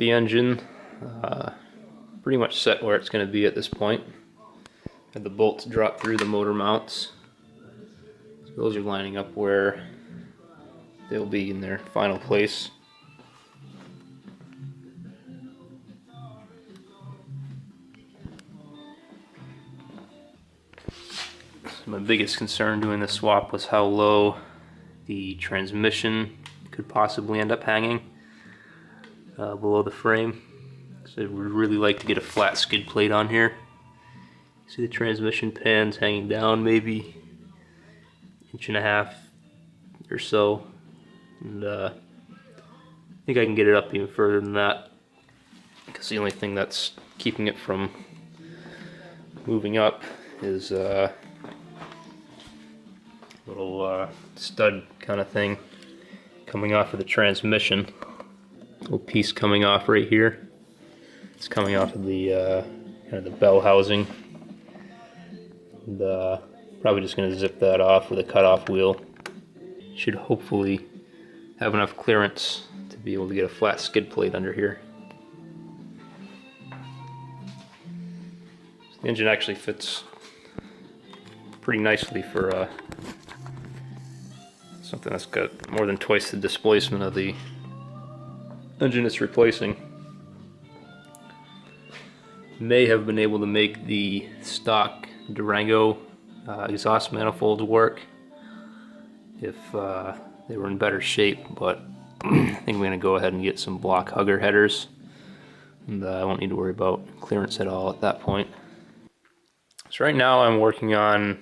the engine. Pretty much set where it's going to be at this point. Had the bolts drop through the motor mounts. So those are lining up where they'll be in their final place. So my biggest concern doing this swap was how low the transmission could possibly end up hanging below the frame. So I would really like to get a flat skid plate on here. See the transmission pans hanging down maybe 1.5 inches or so, and I think I can get it up even further than that, because the only thing that's keeping it from moving up is a little stud kind of thing coming off of the transmission. Little piece coming off right here. It's coming off of the kind of the bell housing. And, probably just going to zip that off with a cutoff wheel. Should hopefully have enough clearance to be able to get a flat skid plate under here. So the engine actually fits pretty nicely for something that's got more than twice the displacement of the engine it's replacing. May have been able to make the stock Durango exhaust manifolds work if they were in better shape, but I think I'm going to go ahead and get some block hugger headers, and I won't need to worry about clearance at all at that point. So right now I'm working on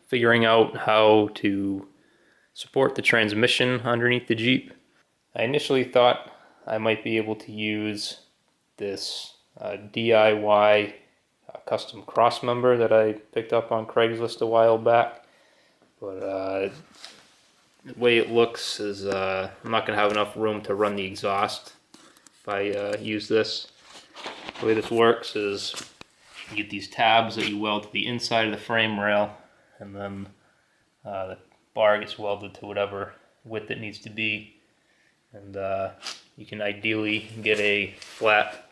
figuring out how to support the transmission underneath the Jeep. I initially thought I might be able to use this DIY custom cross member that I picked up on Craigslist a while back, but the way it looks is I'm not going to have enough room to run the exhaust if I use this. The way this works is you get these tabs that you weld to the inside of the frame rail, and then the bar gets welded to whatever width it needs to be, and you can ideally get a flat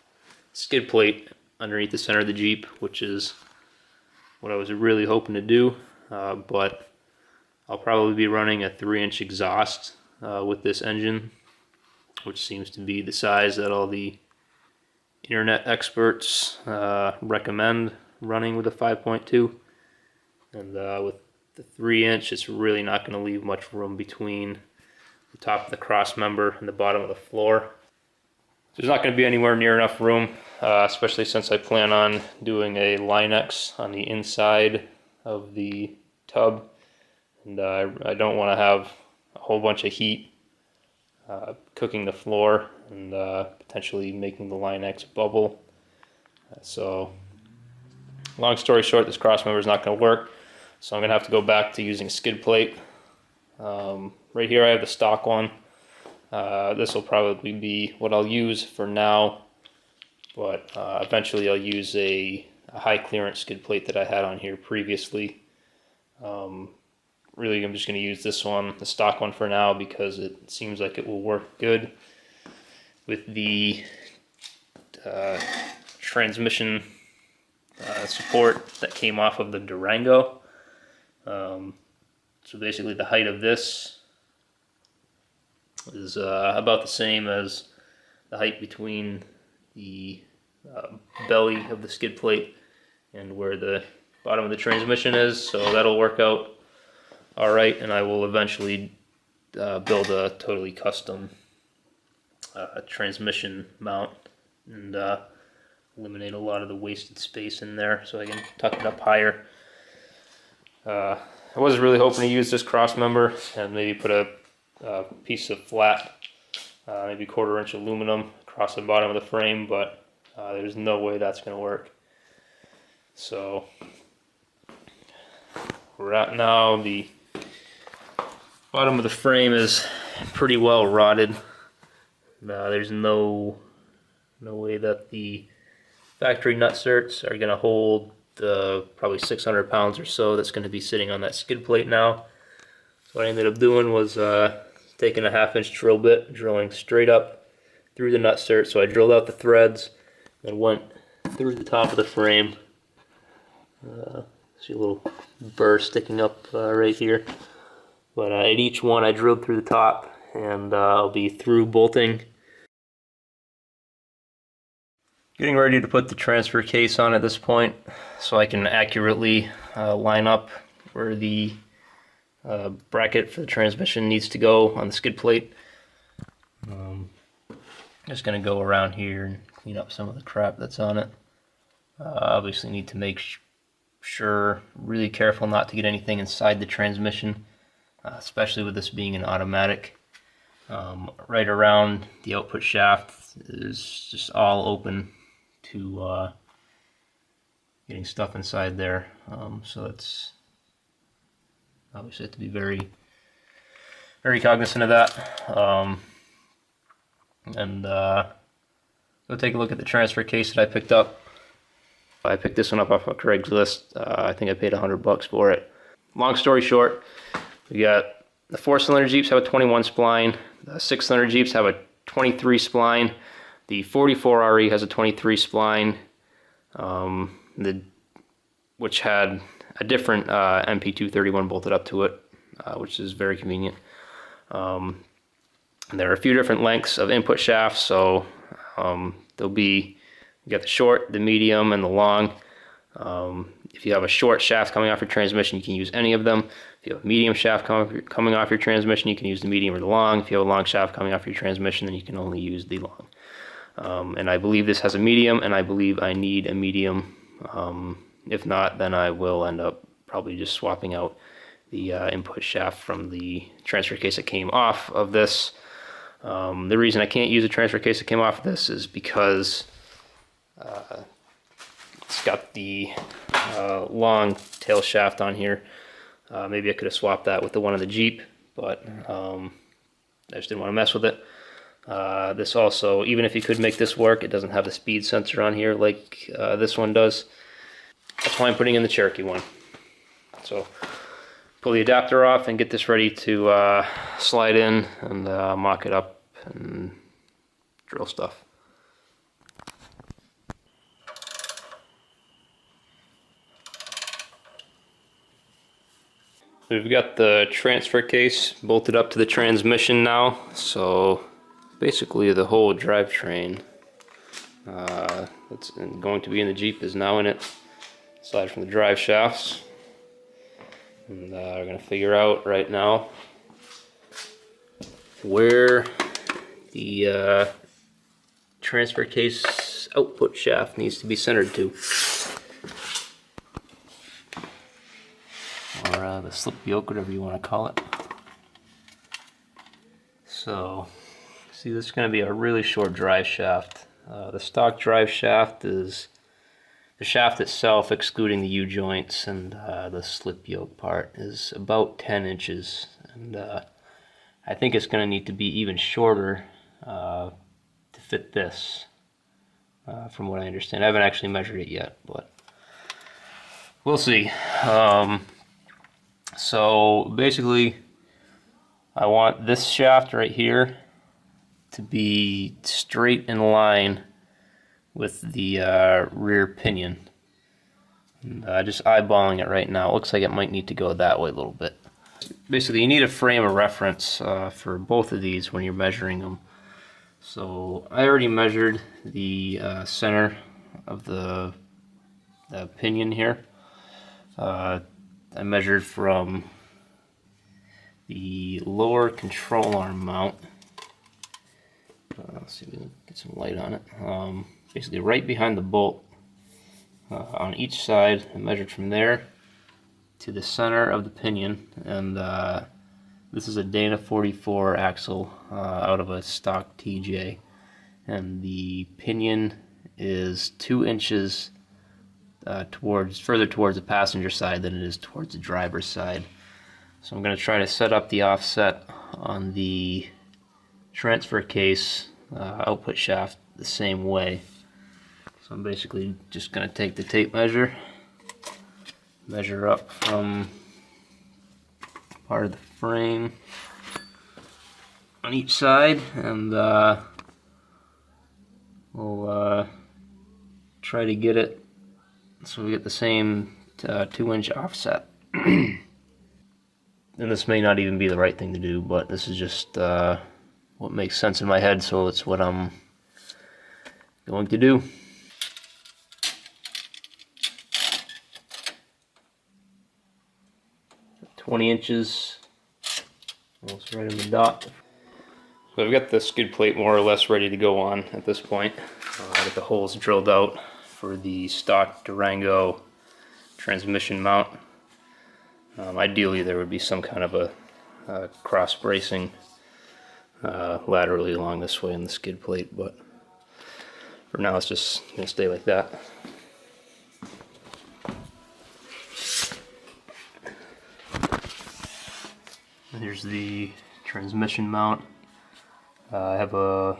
skid plate underneath the center of the Jeep, which is what I was really hoping to do, but I'll probably be running a 3-inch exhaust with this engine, which seems to be the size that all the internet experts recommend running with a 5.2, and with the 3-inch it's really not going to leave much room between the top of the cross member and the bottom of the floor. There's not going to be anywhere near enough room, especially since I plan on doing a Line-X on the inside of the tub, and I don't want to have a whole bunch of heat cooking the floor and potentially making the Line-X bubble. So long story short, this cross member is not going to work, so I'm going to have to go back to using a skid plate. Right here I have the stock one. This will probably be what I'll use for now, but eventually I'll use a high clearance skid plate that I had on here previously. Really I'm just going to use this one, the stock one, for now, because it seems like it will work good with the transmission support that came off of the Durango. So basically the height of this is about the same as the height between the belly of the skid plate and where the bottom of the transmission is, so that'll work out alright, and I will eventually build a totally custom transmission mount and eliminate a lot of the wasted space in there so I can tuck it up higher. I was really hoping to use this cross member and maybe put a piece of flat, maybe 1/4 inch aluminum across the bottom of the frame, but there's no way that's going to work. So right now the bottom of the frame is pretty well rotted. There's no way that the factory nutserts are going to hold the probably 600 pounds or so that's going to be sitting on that skid plate now. So what I ended up doing was taking a 1/2 inch drill bit, drilling straight up through the nutsert. So I drilled out the threads and went through the top of the frame. See a little burr sticking up right here. But at each one I drilled through the top, and I'll be through bolting. Getting ready to put the transfer case on at this point so I can accurately line up where the bracket for the transmission needs to go on the skid plate. Just going to go around here and clean up some of the crap that's on it. Obviously need to make sure, really careful not to get anything inside the transmission, especially with this being an automatic. Right around the output shaft is just all open to getting stuff inside there, so it's obviously have to be very cognizant of that. Go take a look at the transfer case that I picked up. I picked this one up off of Craigslist. I think I paid $100 for it. Long story short, we got the 4-cylinder Jeeps have a 21 spline, the 6-cylinder Jeeps have a 23 spline, the 44 RE has a 23 spline, which had a different MP231 bolted up to it, which is very convenient. There are a few different lengths of input shafts, so there'll be, you got the short, the medium, and the long. If you have a short shaft coming off your transmission, you can use any of them. If you have a medium shaft coming off your transmission, you can use the medium or the long. If you have a long shaft coming off your transmission, then you can only use the long. And I believe this has a medium, and I believe I need a medium. If not, then I will end up probably just swapping out the input shaft from the transfer case that came off of this. The reason I can't use a transfer case that came off of this is because it's got the long tail shaft on here. Maybe I could have swapped that with the one of the Jeep, but I just didn't want to mess with it. This also, even if you could make this work, it doesn't have the speed sensor on here like this one does. That's why I'm putting in the Cherokee one. So pull the adapter off and get this ready to slide in and mock it up and drill stuff. We've got the transfer case bolted up to the transmission now, so basically the whole drivetrain that's going to be in the Jeep is now in it, aside from the drive shafts. And we're going to figure out right now where the transfer case output shaft needs to be centered to. Or the slip yoke, whatever you want to call it. So, see, this is going to be a really short drive shaft. The stock drive shaft is the shaft itself, excluding the U-joints and the slip yoke part, is about 10 inches. And I think it's going to need to be even shorter to fit this, from what I understand. I haven't actually measured it yet, but we'll see. So basically, I want this shaft right here to be straight in line with the rear pinion. And, just eyeballing it right now, it looks like it might need to go that way a little bit. Basically, you need a frame of reference for both of these when you're measuring them. So I already measured the center of the pinion here. I measured from the lower control arm mount. Let's see if we can get some light on it. Basically right behind the bolt on each side. I measured from there to the center of the pinion, and this is a Dana 44 axle out of a stock TJ, and the pinion is 2 inches further towards the passenger side than it is towards the driver's side. So I'm going to try to set up the offset on the transfer case output shaft the same way. So I'm basically just going to take the tape measure, measure up from part of the frame on each side, and we'll try to get it so we get the same 2-inch offset. And this may not even be the right thing to do, but this is just what makes sense in my head, so it's what I'm going to do. "20 inches, almost right in the dot." So I've got the skid plate more or less ready to go on at this point. I got the holes drilled out for the stock Durango transmission mount. Ideally there would be some kind of a cross bracing laterally along this way in the skid plate, but for now it's just going to stay like that. And here's the transmission mount. I have a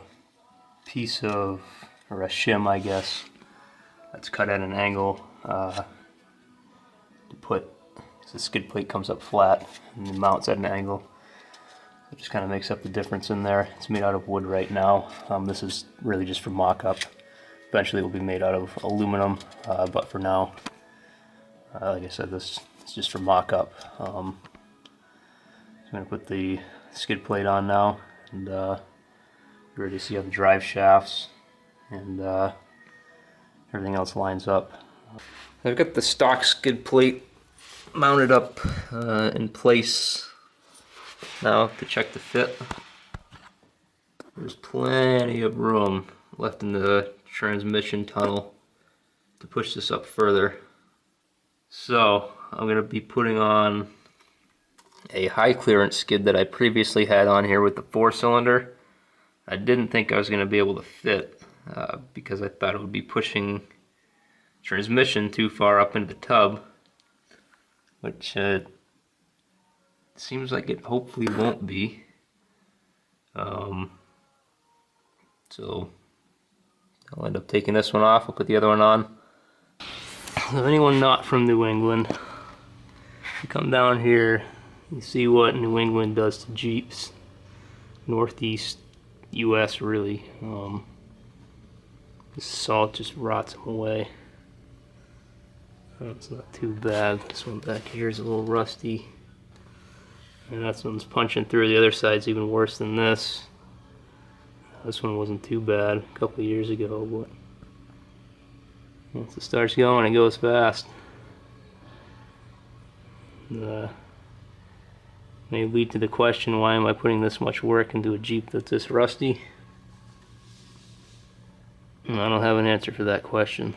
piece of, or a shim I guess, that's cut at an angle to put, so the skid plate comes up flat and the mount's at an angle. It just kind of makes up the difference in there. It's made out of wood right now. This is really just for mock-up. Eventually it will be made out of aluminum, but for now, like I said, this is just for mock-up. I'm going to put the skid plate on now, and you already see how the drive shafts and everything else lines up. I've got the stock skid plate mounted up in place now to check the fit. There's plenty of room left in the transmission tunnel to push this up further. So I'm going to be putting on a high clearance skid that I previously had on here with the 4-cylinder. I didn't think I was going to be able to fit because I thought it would be pushing transmission too far up into the tub, which seems like it hopefully won't be. So I'll end up taking this one off. I'll put the other one on. So anyone not from New England, you come down here, you see what New England does to Jeeps. Northeast US really. This salt just rots them away. It's not too bad. This one back here is a little rusty. And that one's punching through. The other side's even worse than this. This one wasn't too bad a couple of years ago, but once it starts going, it goes fast. May lead to the question, why am I putting this much work into a Jeep that's this rusty? And I don't have an answer for that question.